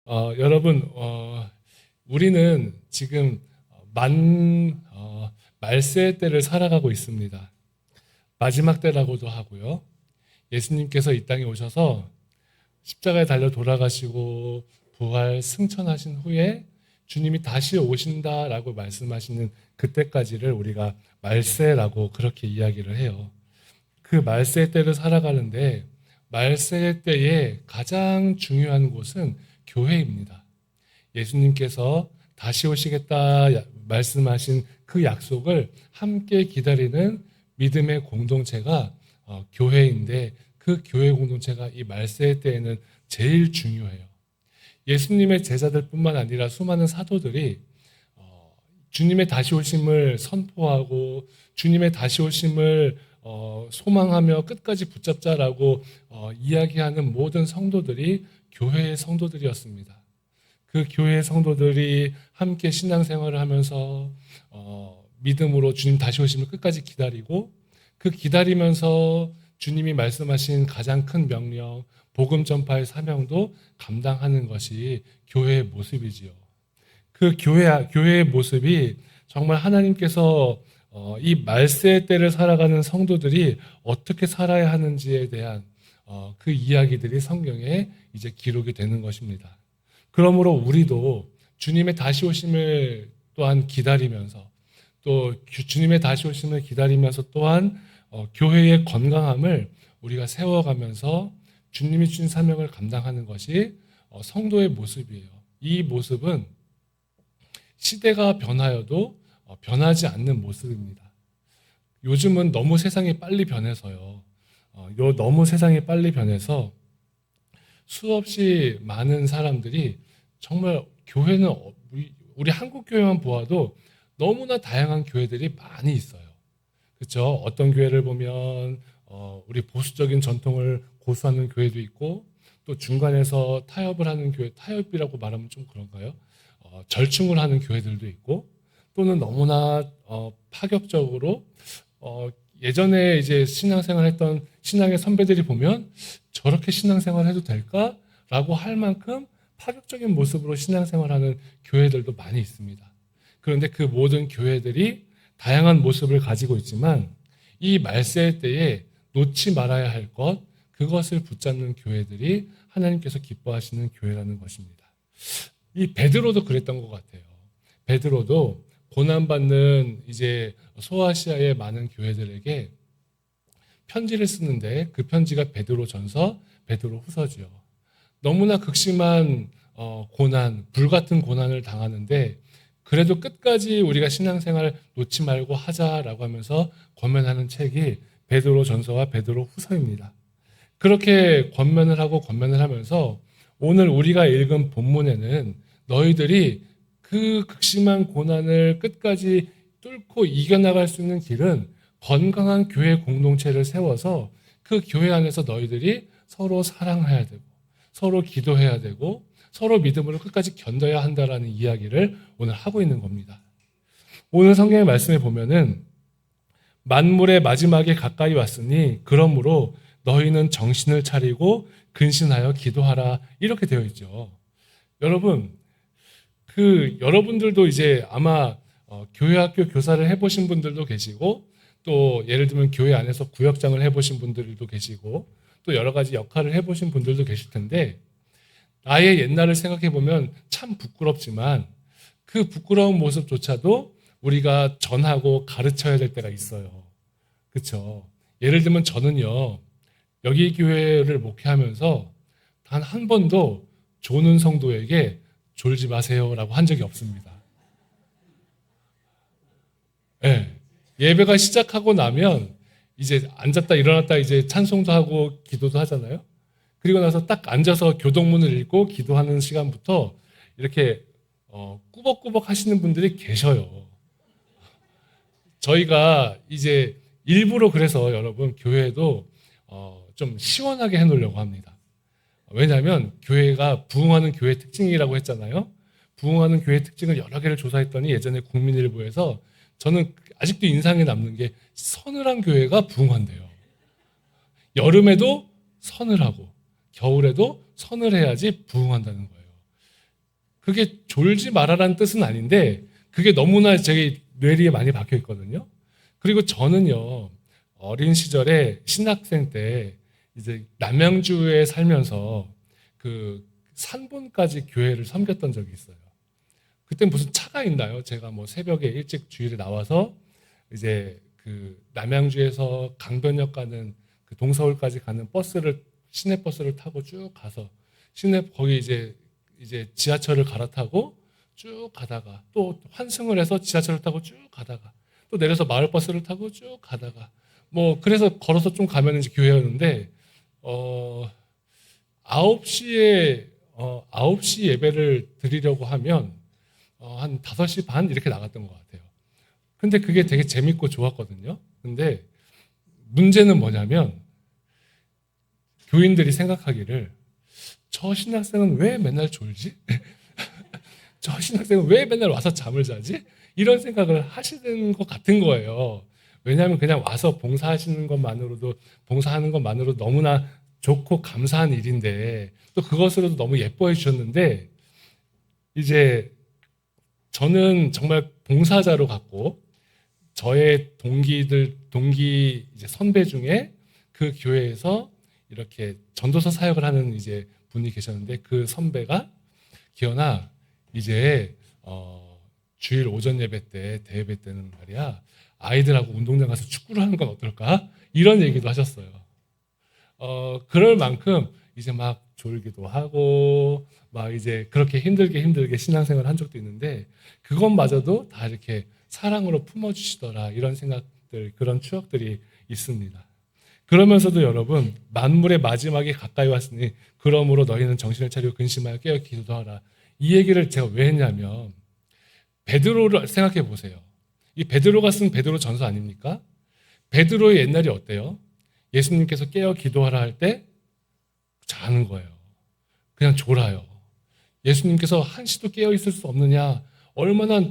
여러분, 우리는 지금 말세의 때를 살아가고 있습니다. 마지막 때라고도 하고요. 예수님께서 이 땅에 오셔서 십자가에 달려 돌아가시고 부활 승천하신 후에 주님이 다시 오신다라고 말씀하시는 그때까지를 우리가 말세라고 그렇게 이야기를 해요. 그 말세의 때를 살아가는데 말세의 때에 가장 중요한 곳은 교회입니다. 예수님께서 다시 오시겠다 말씀하신 그 약속을 함께 기다리는 믿음의 공동체가 교회인데, 그 교회 공동체가 이 말세의 때에는 제일 중요해요. 예수님의 제자들뿐만 아니라 수많은 사도들이 주님의 다시 오심을 선포하고 주님의 다시 오심을 소망하며 끝까지 붙잡자라고 이야기하는 모든 성도들이 교회의 성도들이었습니다. 그 교회의 성도들이 함께 신앙생활을 하면서 믿음으로 주님 다시 오심을 끝까지 기다리고, 그 기다리면서 주님이 말씀하신 가장 큰 명령, 복음 전파의 사명도 감당하는 것이 교회의 모습이지요. 그 교회의 모습이 정말 하나님께서 이 말세의 때를 살아가는 성도들이 어떻게 살아야 하는지에 대한 그 이야기들이 성경에 이제 기록이 되는 것입니다. 그러므로 우리도 주님의 다시 오심을 또한 기다리면서, 또 주님의 다시 오심을 기다리면서 또한 교회의 건강함을 우리가 세워가면서 주님이 주신 사명을 감당하는 것이 성도의 모습이에요. 이 모습은 시대가 변하여도 변하지 않는 모습입니다. 요즘은 너무 세상이 빨리 변해서요. 너무 세상이 빨리 변해서 수없이 많은 사람들이 정말 교회는 우리 한국 교회만 보아도 너무나 다양한 교회들이 많이 있어요. 그렇죠? 어떤 교회를 보면 우리 보수적인 전통을 고수하는 교회도 있고, 또 중간에서 타협을 하는 교회, 타협이라고 말하면 좀 그런가요? 절충을 하는 교회들도 있고, 또는 너무나 파격적으로 예전에 이제 신앙생활 했던 신앙의 선배들이 보면 저렇게 신앙생활 해도 될까라고 할 만큼 파격적인 모습으로 신앙생활하는 교회들도 많이 있습니다. 그런데 그 모든 교회들이 다양한 모습을 가지고 있지만 이 말세 때에 놓지 말아야 할 것, 그것을 붙잡는 교회들이 하나님께서 기뻐하시는 교회라는 것입니다. 이 베드로도 그랬던 것 같아요. 베드로도 고난받는 이제 소아시아의 많은 교회들에게 편지를 쓰는데, 그 편지가 베드로전서, 베드로후서지요. 너무나 극심한 고난, 불같은 고난을 당하는데 그래도 끝까지 우리가 신앙생활 놓지 말고 하자라고 하면서 권면하는 책이 베드로전서와 베드로후서입니다. 그렇게 권면을 하고 권면을 하면서 오늘 우리가 읽은 본문에는 너희들이 그 극심한 고난을 끝까지 뚫고 이겨나갈 수 있는 길은 건강한 교회 공동체를 세워서 그 교회 안에서 너희들이 서로 사랑해야 되고 서로 기도해야 되고 서로 믿음으로 끝까지 견뎌야 한다라는 이야기를 오늘 하고 있는 겁니다. 오늘 성경의 말씀에 보면은 만물의 마지막에 가까이 왔으니 그러므로 너희는 정신을 차리고 근신하여 기도하라, 이렇게 되어 있죠. 여러분, 여러분들도 이제 아마 교회 학교 교사를 해보신 분들도 계시고, 또 예를 들면 교회 안에서 구역장을 해보신 분들도 계시고, 또 여러 가지 역할을 해보신 분들도 계실 텐데, 나의 옛날을 생각해 보면 참 부끄럽지만 그 부끄러운 모습조차도 우리가 전하고 가르쳐야 될 때가 있어요. 그렇죠? 예를 들면 저는요, 여기 교회를 목회하면서 단 한 번도 조는 성도에게 졸지 마세요라고 한 적이 없습니다. 네. 예배가 시작하고 나면 이제 앉았다 일어났다 이제 찬송도 하고 기도도 하잖아요. 그리고 나서 딱 앉아서 교동문을 읽고 기도하는 시간부터 이렇게 꾸벅꾸벅 하시는 분들이 계셔요. 저희가 이제 일부러 그래서 여러분 교회도 좀 시원하게 해놓으려고 합니다. 왜냐하면 교회가 부흥하는 교회 특징이라고 했잖아요. 부흥하는 교회 특징을 여러 개를 조사했더니 예전에 국민일보에서 저는 아직도 인상에 남는 게 서늘한 교회가 부흥한대요. 여름에도 서늘하고 겨울에도 서늘해야지 부흥한다는 거예요. 그게 졸지 말아라는 뜻은 아닌데 그게 너무나 제 뇌리에 많이 박혀 있거든요. 그리고 저는요, 어린 시절에 신학생 때 이제 남양주에 살면서 그 산본까지 교회를 섬겼던 적이 있어요. 그때 무슨 차가 있나요? 제가 뭐 새벽에 일찍 주일에 나와서 이제 그 남양주에서 강변역 가는 그 동서울까지 가는 시내버스를 타고 쭉 가서 거기 이제 지하철을 갈아타고 쭉 가다가 또 환승을 해서 지하철을 타고 쭉 가다가 또 내려서 마을버스를 타고 쭉 가다가 뭐 그래서 걸어서 좀 가면 이제 교회였는데 9시에 9시 예배를 드리려고 하면 한 5시 반 이렇게 나갔던 것 같아요. 근데 그게 되게 재밌고 좋았거든요. 근데 문제는 뭐냐면 교인들이 생각하기를 저 신학생은 왜 맨날 졸지? 저 신학생은 왜 맨날 와서 잠을 자지? 이런 생각을 하시는 것 같은 거예요. 왜냐하면 그냥 와서 봉사하는 것만으로도 너무나 좋고 감사한 일인데 또 그것으로도 너무 예뻐해 주셨는데 이제 저는 정말 봉사자로 갔고 저의 동기 이제 선배 중에 그 교회에서 이렇게 전도서 사역을 하는 이제 분이 계셨는데 그 선배가 기현아 이제 주일 오전 예배 때 대예배 때는 말이야 아이들하고 운동장 가서 축구를 하는 건 어떨까? 이런 얘기도 하셨어요. 그럴 만큼 이제 막 졸기도 하고 막 이제 그렇게 힘들게 신앙생활을 한 적도 있는데 그것마저도 다 이렇게 사랑으로 품어주시더라 이런 생각들 그런 추억들이 있습니다. 그러면서도 여러분 만물의 마지막이 가까이 왔으니 그러므로 너희는 정신을 차리고 근심하여 깨어 기도하라 이 얘기를 제가 왜 했냐면 베드로를 생각해 보세요. 이 베드로가 쓴 베드로 전서 아닙니까? 베드로의 옛날이 어때요? 예수님께서 깨어 기도하라 할 때 자는 거예요. 그냥 졸아요. 예수님께서 한시도 깨어 있을 수 없느냐 얼마나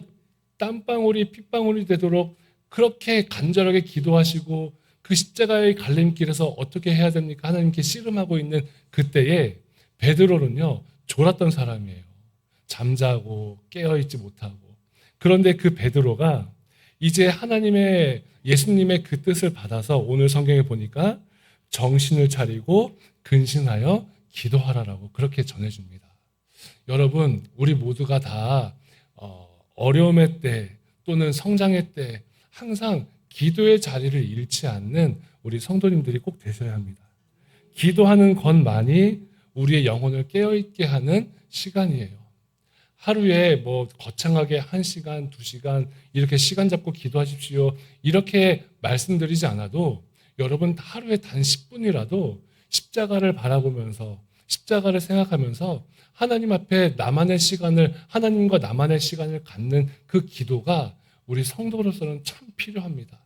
땀방울이 핏방울이 되도록 그렇게 간절하게 기도하시고 그 십자가의 갈림길에서 어떻게 해야 됩니까? 하나님께 씨름하고 있는 그때에 베드로는요 졸았던 사람이에요. 잠자고 깨어있지 못하고 그런데 그 베드로가 이제 예수님의 그 뜻을 받아서 오늘 성경에 보니까 정신을 차리고 근신하여 기도하라라고 그렇게 전해줍니다. 여러분 우리 모두가 다 어려움의 때 또는 성장의 때 항상 기도의 자리를 잃지 않는 우리 성도님들이 꼭 되셔야 합니다. 기도하는 것만이 우리의 영혼을 깨어있게 하는 시간이에요. 하루에 뭐 거창하게 1시간, 2시간 이렇게 시간 잡고 기도하십시오. 이렇게 말씀드리지 않아도 여러분 하루에 단 10분이라도 십자가를 바라보면서 십자가를 생각하면서 하나님 앞에 하나님과 나만의 시간을 갖는 그 기도가 우리 성도로서는 참 필요합니다.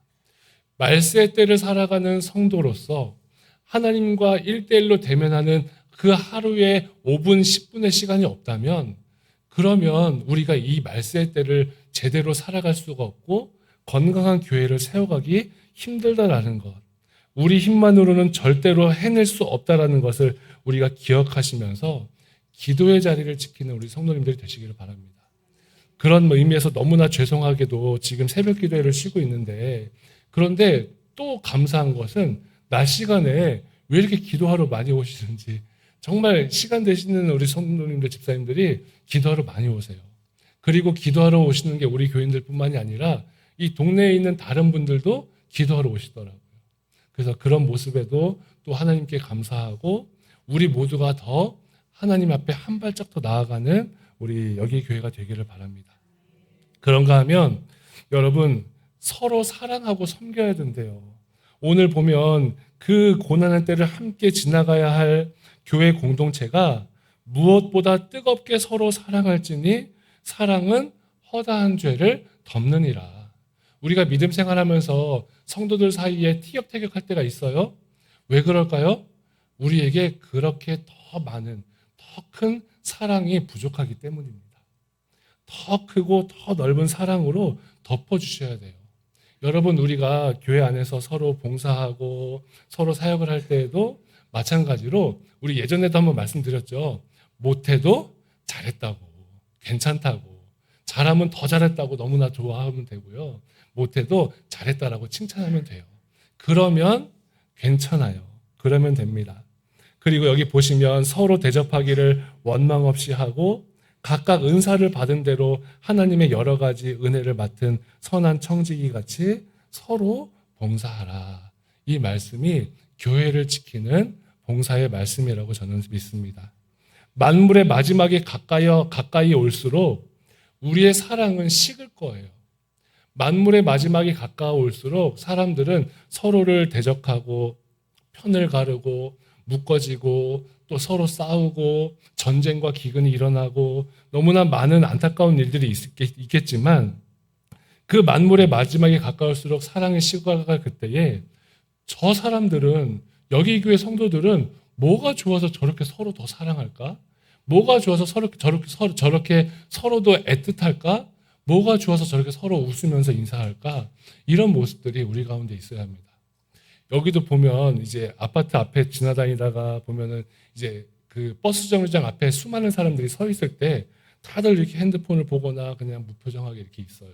말세 때를 살아가는 성도로서 하나님과 1대1로 대면하는 그 하루에 5분, 10분의 시간이 없다면 그러면 우리가 이 말세 때를 제대로 살아갈 수가 없고 건강한 교회를 세워가기 힘들다라는 것. 우리 힘만으로는 절대로 해낼 수 없다라는 것을 우리가 기억하시면서 기도의 자리를 지키는 우리 성도님들이 되시기를 바랍니다. 그런 의미에서 너무나 죄송하게도 지금 새벽 기도회를 쉬고 있는데 그런데 또 감사한 것은 낮 시간에 왜 이렇게 기도하러 많이 오시는지 정말 시간 되시는 우리 성도님들 집사님들이 기도하러 많이 오세요. 그리고 기도하러 오시는 게 우리 교인들뿐만이 아니라 이 동네에 있는 다른 분들도 기도하러 오시더라고요. 그래서 그런 모습에도 또 하나님께 감사하고 우리 모두가 더 하나님 앞에 한 발짝 더 나아가는 우리 여기 교회가 되기를 바랍니다. 그런가 하면 여러분 서로 사랑하고 섬겨야 된대요. 오늘 보면 그 고난의 때를 함께 지나가야 할 교회 공동체가 무엇보다 뜨겁게 서로 사랑할지니 사랑은 허다한 죄를 덮느니라. 우리가 믿음 생활하면서 성도들 사이에 티격태격할 때가 있어요. 왜 그럴까요? 우리에게 그렇게 더 많은 더 큰 사랑이 부족하기 때문입니다. 더 크고 더 넓은 사랑으로 덮어주셔야 돼요. 여러분 우리가 교회 안에서 서로 봉사하고 서로 사역을 할 때에도 마찬가지로 우리 예전에도 한번 말씀드렸죠. 못해도 잘했다고. 괜찮다고, 잘하면 더 잘했다고 너무나 좋아하면 되고요. 못해도 잘했다라고 칭찬하면 돼요. 그러면 괜찮아요. 그러면 됩니다. 그리고 여기 보시면 서로 대접하기를 원망 없이 하고 각각 은사를 받은 대로 하나님의 여러 가지 은혜를 맡은 선한 청지기 같이 서로 봉사하라. 이 말씀이 교회를 지키는 봉사의 말씀이라고 저는 믿습니다. 만물의 마지막에 가까이 올수록 우리의 사랑은 식을 거예요. 만물의 마지막이 가까울수록 사람들은 서로를 대적하고 편을 가르고 묶어지고 또 서로 싸우고 전쟁과 기근이 일어나고 너무나 많은 안타까운 일들이 있겠지만 그 만물의 마지막에 가까울수록 사랑의 시간가 그때에 저 사람들은 여기 교회 성도들은 뭐가 좋아서 저렇게 서로 더 사랑할까? 뭐가 좋아서 저렇게 서로도 애틋할까? 뭐가 좋아서 저렇게 서로 웃으면서 인사할까? 이런 모습들이 우리 가운데 있어야 합니다. 여기도 보면 이제 아파트 앞에 지나다니다가 보면은 이제 그 버스 정류장 앞에 수많은 사람들이 서 있을 때 다들 이렇게 핸드폰을 보거나 그냥 무표정하게 이렇게 있어요.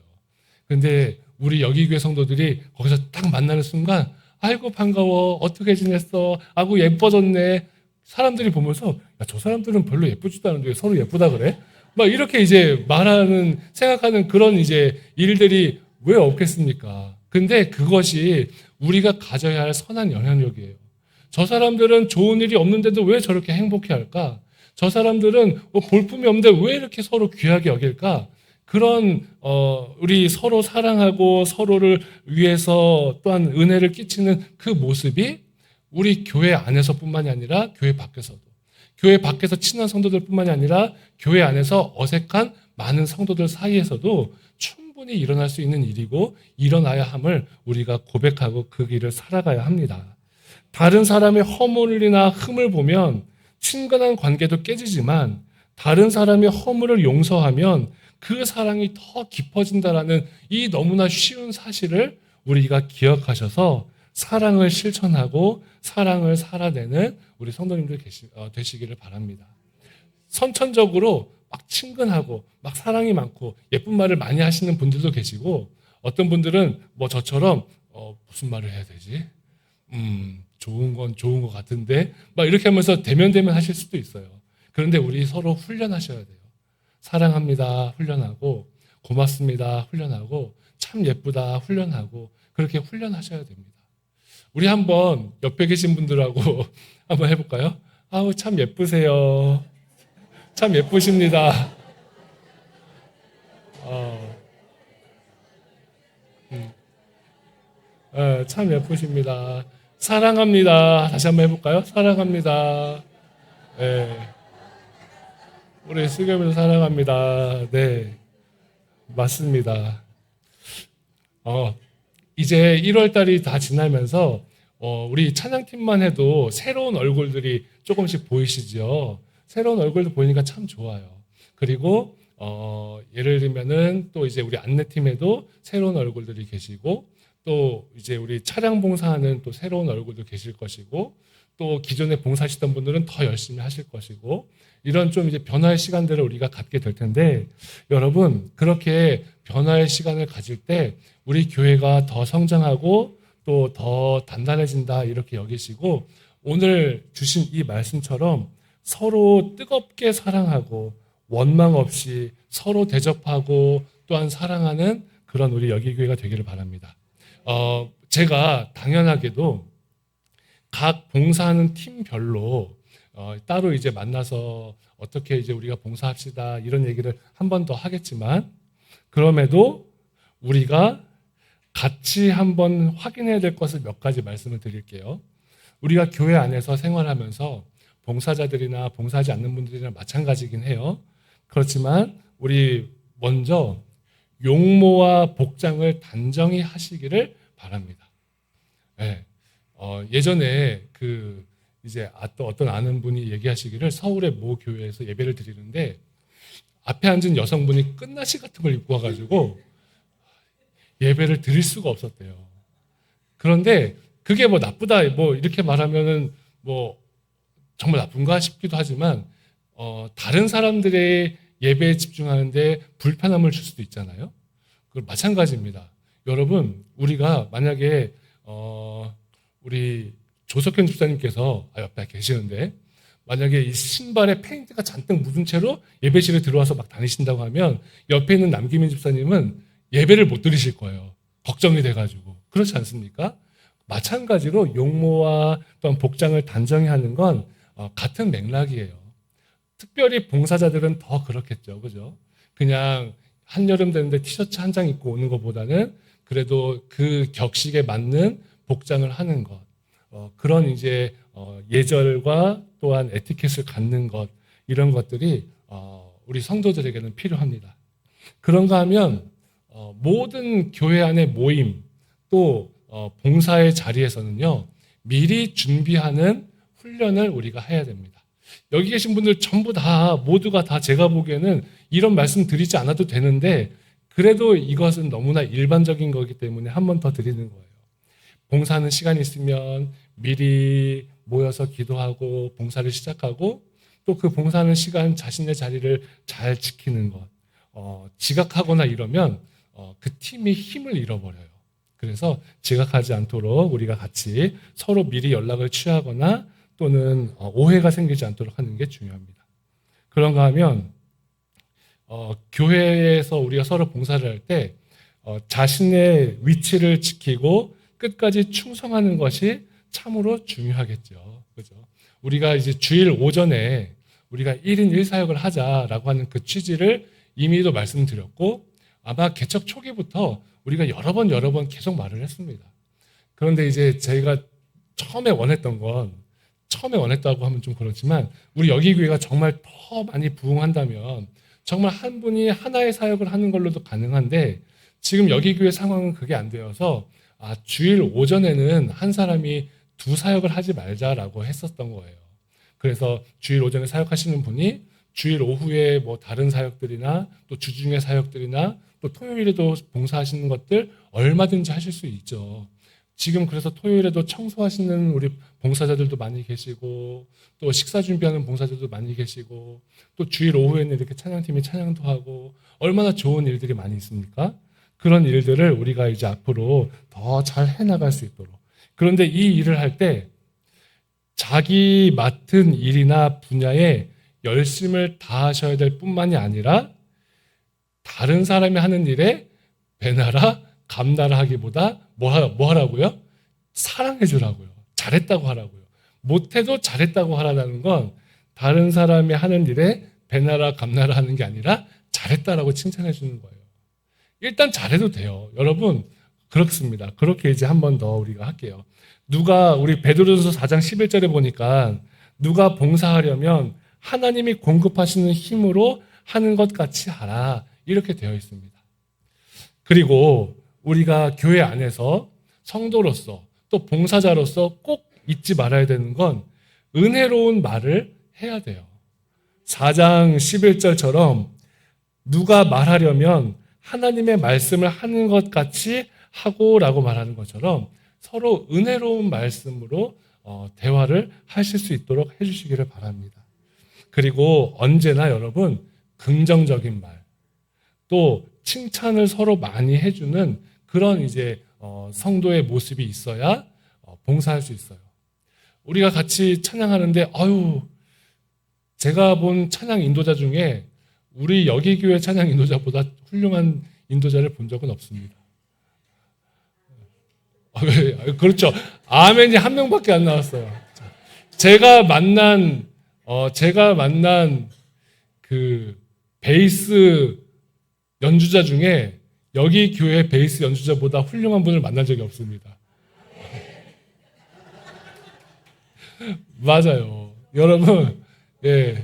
근데 우리 여기 교회 성도들이 거기서 딱 만나는 순간 아이고 반가워 어떻게 지냈어 아이고 예뻐졌네 사람들이 보면서 야, 저 사람들은 별로 예쁘지도 않은데 왜 서로 예쁘다 그래? 막 이렇게 이제 말하는 생각하는 그런 이제 일들이 왜 없겠습니까? 근데 그것이 우리가 가져야 할 선한 영향력이에요. 저 사람들은 좋은 일이 없는데도 왜 저렇게 행복해 할까? 저 사람들은 뭐 볼품이 없는데 왜 이렇게 서로 귀하게 여길까? 그런 우리 서로 사랑하고 서로를 위해서 또한 은혜를 끼치는 그 모습이 우리 교회 안에서뿐만이 아니라 교회 밖에서도 교회 밖에서 친한 성도들뿐만이 아니라 교회 안에서 어색한 많은 성도들 사이에서도 충분히 일어날 수 있는 일이고 일어나야 함을 우리가 고백하고 그 길을 살아가야 합니다. 다른 사람의 허물이나 흠을 보면 친근한 관계도 깨지지만 다른 사람의 허물을 용서하면 그 사랑이 더 깊어진다라는 이 너무나 쉬운 사실을 우리가 기억하셔서 사랑을 실천하고 사랑을 살아내는 우리 성도님들 되시기를 바랍니다. 선천적으로 막 친근하고 막 사랑이 많고 예쁜 말을 많이 하시는 분들도 계시고 어떤 분들은 뭐 저처럼 무슨 말을 해야 되지? 좋은 건 좋은 것 같은데 막 이렇게 하면서 대면대면 하실 수도 있어요. 그런데 우리 서로 훈련하셔야 돼요. 사랑합니다 훈련하고 고맙습니다 훈련하고 참 예쁘다 훈련하고 그렇게 훈련하셔야 됩니다. 우리 한번 옆에 계신 분들하고 한번 해볼까요? 아우 참 예쁘세요. 참 예쁘십니다. 참 예쁘십니다. 사랑합니다. 다시 한번 해볼까요? 사랑합니다. 네. 우리 수겸이도 사랑합니다. 네, 맞습니다. 이제 1월달이 다 지나면서 우리 찬양팀만 해도 새로운 얼굴들이 조금씩 보이시죠? 새로운 얼굴도 보이니까 참 좋아요. 그리고 예를 들면은 또 이제 우리 안내팀에도 새로운 얼굴들이 계시고 또 이제 우리 차량 봉사하는 또 새로운 얼굴도 계실 것이고 또 기존에 봉사하시던 분들은 더 열심히 하실 것이고 이런 좀 이제 변화의 시간들을 우리가 갖게 될 텐데 여러분 그렇게 변화의 시간을 가질 때 우리 교회가 더 성장하고 또 더 단단해진다 이렇게 여기시고 오늘 주신 이 말씀처럼 서로 뜨겁게 사랑하고 원망 없이 서로 대접하고 또한 사랑하는 그런 우리 여기교회가 되기를 바랍니다. 제가 당연하게도 각 봉사하는 팀별로 따로 이제 만나서 어떻게 이제 우리가 봉사합시다 이런 얘기를 한 번 더 하겠지만 그럼에도 우리가 같이 한번 확인해야 될 것을 몇 가지 말씀을 드릴게요. 우리가 교회 안에서 생활하면서 봉사자들이나 봉사하지 않는 분들이랑 마찬가지긴 해요. 그렇지만 우리 먼저 용모와 복장을 단정히 하시기를 바랍니다. 네. 예전에 그 이제 또 어떤 아는 분이 얘기하시기를 서울의 모 교회에서 예배를 드리는데 앞에 앉은 여성분이 끝나시 같은 걸 입고 와가지고 예배를 드릴 수가 없었대요. 그런데 그게 뭐 나쁘다 뭐 이렇게 말하면은 뭐 정말 나쁜가 싶기도 하지만 다른 사람들의 예배에 집중하는데 불편함을 줄 수도 있잖아요. 그 마찬가지입니다. 여러분, 우리가 만약에 우리 조석현 집사님께서 옆에 계시는데 만약에 이 신발에 페인트가 잔뜩 묻은 채로 예배실에 들어와서 막 다니신다고 하면 옆에 있는 남기민 집사님은 예배를 못 드리실 거예요. 걱정이 돼가지고. 그렇지 않습니까? 마찬가지로 용모와 또한 복장을 단정히 하는 건 같은 맥락이에요. 특별히 봉사자들은 더 그렇겠죠. 그죠? 그냥 한여름 되는데 티셔츠 한 장 입고 오는 것보다는 그래도 그 격식에 맞는 복장을 하는 것. 그런 이제 예절과 또한 에티켓을 갖는 것, 이런 것들이 우리 성도들에게는 필요합니다. 그런가 하면 모든 교회 안의 모임 또 봉사의 자리에서는요, 미리 준비하는 훈련을 우리가 해야 됩니다. 여기 계신 분들 전부 다 모두가 다 제가 보기에는 이런 말씀 드리지 않아도 되는데 그래도 이것은 너무나 일반적인 거기 때문에 한 번 더 드리는 거예요. 봉사하는 시간이 있으면 미리 모여서 기도하고 봉사를 시작하고 또 그 봉사하는 시간 자신의 자리를 잘 지키는 것. 지각하거나 이러면 그 팀이 힘을 잃어버려요. 그래서 지각하지 않도록 우리가 같이 서로 미리 연락을 취하거나 또는 오해가 생기지 않도록 하는 게 중요합니다. 그런가 하면 교회에서 우리가 서로 봉사를 할 때 자신의 위치를 지키고 끝까지 충성하는 것이 참으로 중요하겠죠. 그죠? 우리가 이제 주일 오전에 우리가 1인 1사역을 하자라고 하는 그 취지를 이미도 말씀드렸고 아마 개척 초기부터 우리가 여러 번 계속 말을 했습니다. 그런데 이제 저희가 처음에 원했다고 하면 좀 그렇지만 우리 여기 교회가 정말 더 많이 부흥한다면 정말 한 분이 하나의 사역을 하는 걸로도 가능한데 지금 여기 교회 상황은 그게 안 되어서 주일 오전에는 한 사람이 두 사역을 하지 말자라고 했었던 거예요. 그래서 주일 오전에 사역하시는 분이 주일 오후에 뭐 다른 사역들이나 또 주중의 사역들이나 또 토요일에도 봉사하시는 것들 얼마든지 하실 수 있죠. 지금 그래서 토요일에도 청소하시는 우리 봉사자들도 많이 계시고 또 식사 준비하는 봉사자들도 많이 계시고 또 주일 오후에는 이렇게 찬양팀이 찬양도 하고 얼마나 좋은 일들이 많이 있습니까? 그런 일들을 우리가 이제 앞으로 더 잘 해나갈 수 있도록. 그런데 이 일을 할 때 자기 맡은 일이나 분야에 열심을 다하셔야 될 뿐만이 아니라 다른 사람이 하는 일에 배나라 감나라 하기보다 뭐 하라고요? 사랑해 주라고요. 잘했다고 하라고요. 못해도 잘했다고 하라는 건 다른 사람이 하는 일에 배나라 감나라 하는 게 아니라 잘했다라고 칭찬해 주는 거예요. 일단 잘해도 돼요. 여러분 그렇습니다. 그렇게 이제 한 번 더 우리가 할게요. 우리 베드로전서 4장 11절에 보니까 누가 봉사하려면 하나님이 공급하시는 힘으로 하는 것 같이 하라. 이렇게 되어 있습니다. 그리고 우리가 교회 안에서 성도로서 또 봉사자로서 꼭 잊지 말아야 되는 건 은혜로운 말을 해야 돼요. 4장 11절처럼 누가 말하려면 하나님의 말씀을 하는 것 같이 하고라고 말하는 것처럼 서로 은혜로운 말씀으로 대화를 하실 수 있도록 해주시기를 바랍니다. 그리고 언제나 여러분 긍정적인 말, 또 칭찬을 서로 많이 해주는 그런 이제 성도의 모습이 있어야 봉사할 수 있어요. 우리가 같이 찬양하는데 제가 본 찬양 인도자 중에 우리 여기 교회 찬양 인도자보다 훌륭한 인도자를 본 적은 없습니다. 그렇죠. 아멘이 한 명밖에 안 나왔어요. 제가 만난 그 베이스 연주자 중에 여기 교회 베이스 연주자보다 훌륭한 분을 만난 적이 없습니다. 맞아요. 여러분, 예.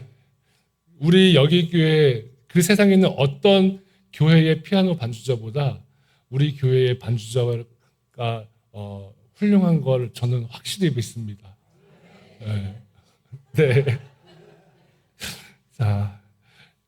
우리 여기 교회 그 세상에 있는 어떤 교회의 피아노 반주자보다 우리 교회의 반주자가 훌륭한 걸 저는 확실히 믿습니다. 네. 네. 자,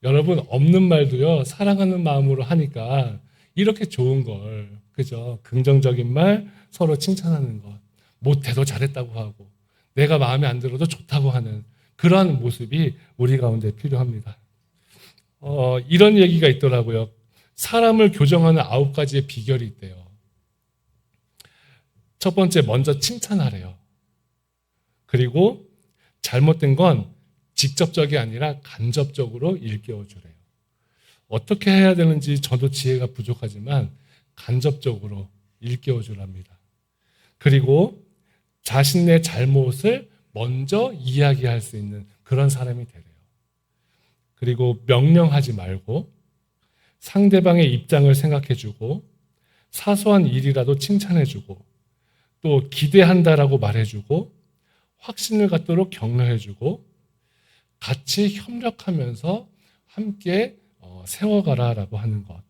여러분 없는 말도요 사랑하는 마음으로 하니까 이렇게 좋은 걸 그죠? 긍정적인 말 서로 칭찬하는 것, 못해도 잘했다고 하고 내가 마음에 안 들어도 좋다고 하는 그러한 모습이 우리 가운데 필요합니다. 이런 얘기가 있더라고요. 사람을 교정하는 9가지의 비결이 있대요. 첫 번째, 먼저 칭찬하래요. 그리고 잘못된 건 직접적이 아니라 간접적으로 일깨워주래요. 어떻게 해야 되는지 저도 지혜가 부족하지만 간접적으로 일깨워주랍니다. 그리고 자신의 잘못을 먼저 이야기할 수 있는 그런 사람이 되래요. 그리고 명령하지 말고 상대방의 입장을 생각해주고 사소한 일이라도 칭찬해주고 또 기대한다라고 말해주고 확신을 갖도록 격려해주고 같이 협력하면서 함께 세워가라라고 하는 것.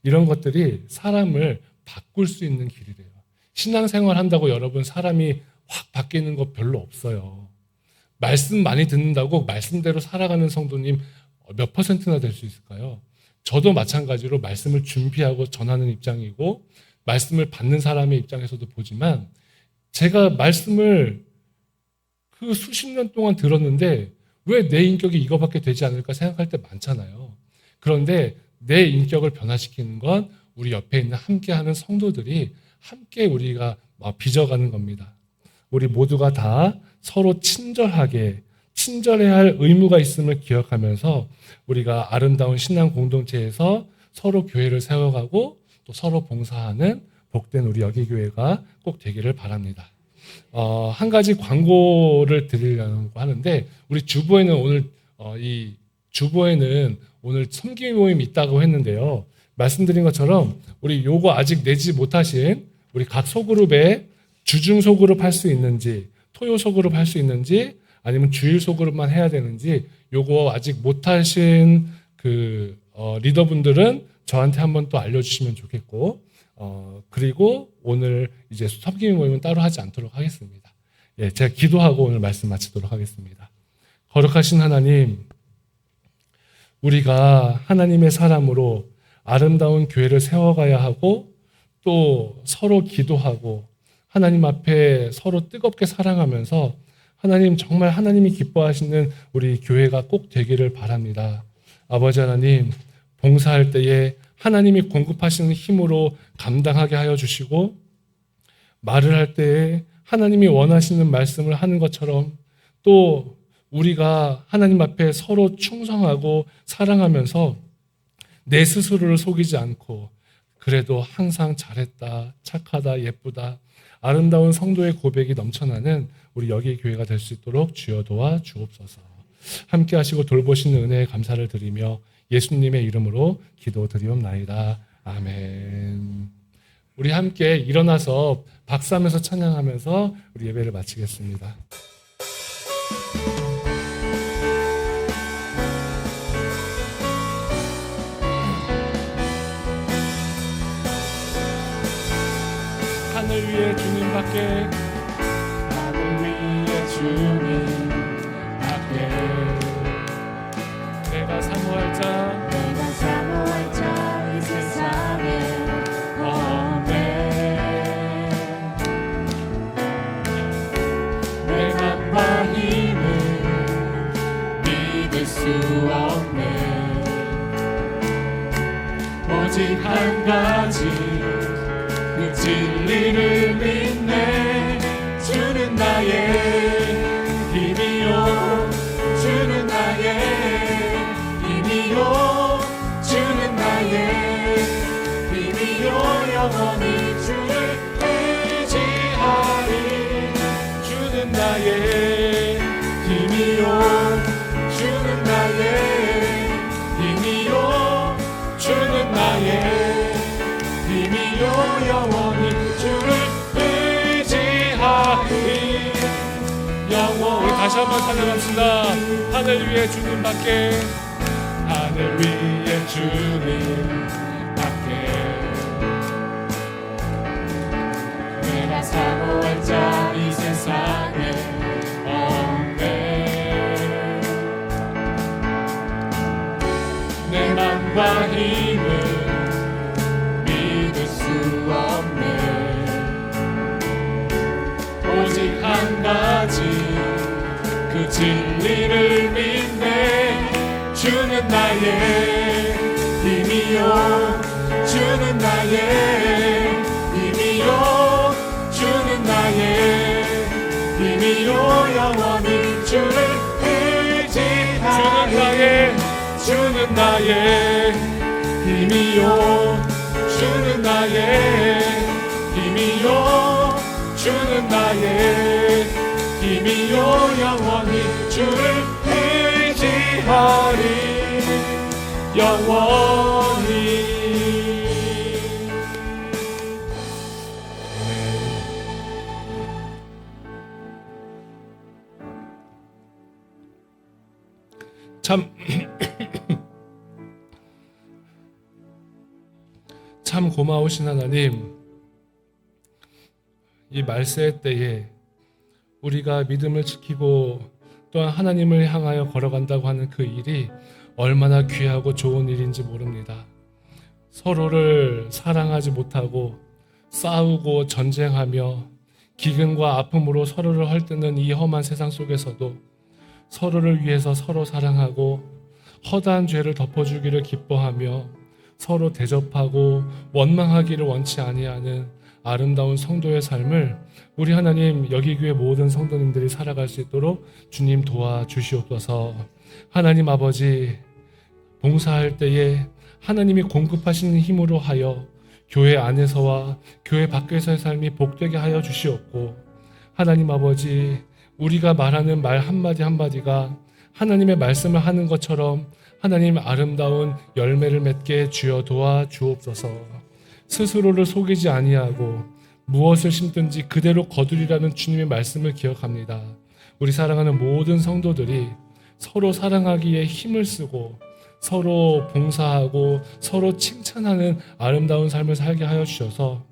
이런 것들이 사람을 바꿀 수 있는 길이래요. 신앙생활 한다고 여러분 사람이 확 바뀌는 거 별로 없어요. 말씀 많이 듣는다고 말씀대로 살아가는 성도님 몇 %나 될 수 있을까요? 저도 마찬가지로 말씀을 준비하고 전하는 입장이고 말씀을 받는 사람의 입장에서도 보지만 제가 말씀을 그 수십 년 동안 들었는데 왜 내 인격이 이거밖에 되지 않을까 생각할 때 많잖아요. 그런데 내 인격을 변화시키는 건 우리 옆에 있는 함께하는 성도들이 함께 우리가 빚어가는 겁니다. 우리 모두가 다 서로 친절해야 할 의무가 있음을 기억하면서 우리가 아름다운 신앙 공동체에서 서로 교회를 세워가고 또 서로 봉사하는 복된 우리 여기교회가 꼭 되기를 바랍니다. 한 가지 광고를 드리려고 하는데 우리 주보에는 오늘 섬김 모임이 있다고 했는데요. 말씀드린 것처럼 우리 요거 아직 내지 못하신 우리 각 소그룹에 주중 소그룹 할 수 있는지 토요 소그룹 할 수 있는지 아니면 주일 소그룹만 해야 되는지 요거 아직 못하신 리더분들은 저한테 한번 또 알려주시면 좋겠고 그리고 오늘 이제 섬김 모임은 따로 하지 않도록 하겠습니다. 예, 제가 기도하고 오늘 말씀 마치도록 하겠습니다. 거룩하신 하나님, 우리가 하나님의 사람으로 아름다운 교회를 세워가야 하고 또 서로 기도하고 하나님 앞에 서로 뜨겁게 사랑하면서 하나님 정말 하나님이 기뻐하시는 우리 교회가 꼭 되기를 바랍니다. 아버지 하나님, 봉사할 때에 하나님이 공급하시는 힘으로 감당하게 하여 주시고 말을 할 때에 하나님이 원하시는 말씀을 하는 것처럼 또 우리가 하나님 앞에 서로 충성하고 사랑하면서 내 스스로를 속이지 않고 그래도 항상 잘했다, 착하다, 예쁘다, 아름다운 성도의 고백이 넘쳐나는 우리 여기 교회가 될 수 있도록 주여 도와 주옵소서. 함께 하시고 돌보시는 은혜에 감사를 드리며 예수님의 이름으로 기도드리옵나이다. 아멘. 우리 함께 일어나서 박수하면서 찬양하면서 우리 예배를 마치겠습니다. 하늘 위에 주님밖에 하늘 위에 주님밖에 내가 사모할 자 이 세상에 없네. 내 맘과 힘을 믿을 수 없네. 오직 한 가지 그 진리를 믿네. 주는 나의 힘이요, 주는 나의 힘이요, 주는 나의 힘이요, 영원히 주를 의지하리. 주는 나의 힘이요, 주는 나의 힘이요, 주는 나의 힘이요, 영원히 주를 의지하리. 영원. 우리 다시 한번 찬양합시다. 하늘 위에 주님밖에 하늘 위에 주님밖에 내가 사모할 자 이 세상에 없네. 내 맘과 힘을 오직 한 가지 그 진리를 믿네. 주는 나의 힘이요 주는 나의 힘이요 주는 나의 힘이요 영원히 주를 의지하리 주는 나의 힘이요 주는 나의 힘이요 주는 나의 힘이요 영원히 주를 의지하리 영원히. 참 고마우신 하나님, 이 말세의 때에 우리가 믿음을 지키고 또한 하나님을 향하여 걸어간다고 하는 그 일이 얼마나 귀하고 좋은 일인지 모릅니다. 서로를 사랑하지 못하고 싸우고 전쟁하며 기근과 아픔으로 서로를 헐뜯는 이 험한 세상 속에서도 서로를 위해서 서로 사랑하고 허다한 죄를 덮어주기를 기뻐하며 서로 대접하고 원망하기를 원치 아니하는 아름다운 성도의 삶을 우리 하나님 여기 교회 모든 성도님들이 살아갈 수 있도록 주님 도와주시옵소서. 하나님 아버지, 봉사할 때에 하나님이 공급하시는 힘으로 하여 교회 안에서와 교회 밖에서의 삶이 복되게 하여 주시옵고, 하나님 아버지, 우리가 말하는 말 한마디 한마디가 하나님의 말씀을 하는 것처럼 하나님 아름다운 열매를 맺게 주여 도와주옵소서. 스스로를 속이지 아니하고 무엇을 심든지 그대로 거두리라는 주님의 말씀을 기억합니다. 우리 사랑하는 모든 성도들이 서로 사랑하기에 힘을 쓰고 서로 봉사하고 서로 칭찬하는 아름다운 삶을 살게 하여 주셔서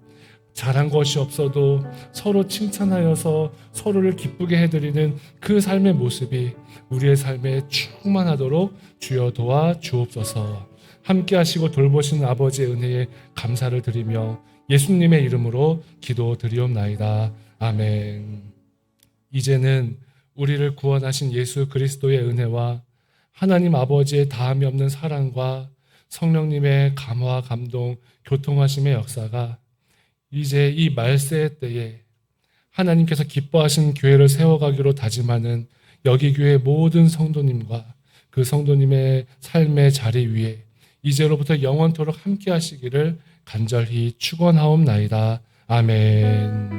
잘한 것이 없어도 서로 칭찬하여서 서로를 기쁘게 해드리는 그 삶의 모습이 우리의 삶에 충만하도록 주여 도와 주옵소서. 함께 하시고 돌보시는 아버지의 은혜에 감사를 드리며 예수님의 이름으로 기도드리옵나이다. 아멘. 이제는 우리를 구원하신 예수 그리스도의 은혜와 하나님 아버지의 다함이 없는 사랑과 성령님의 감화 감동 교통하심의 역사가 이제 이 말세의 때에 하나님께서 기뻐하신 교회를 세워가기로 다짐하는 여기 교회 모든 성도님과 그 성도님의 삶의 자리 위에 이제로부터 영원토록 함께 하시기를 간절히 축원하옵나이다. 아멘.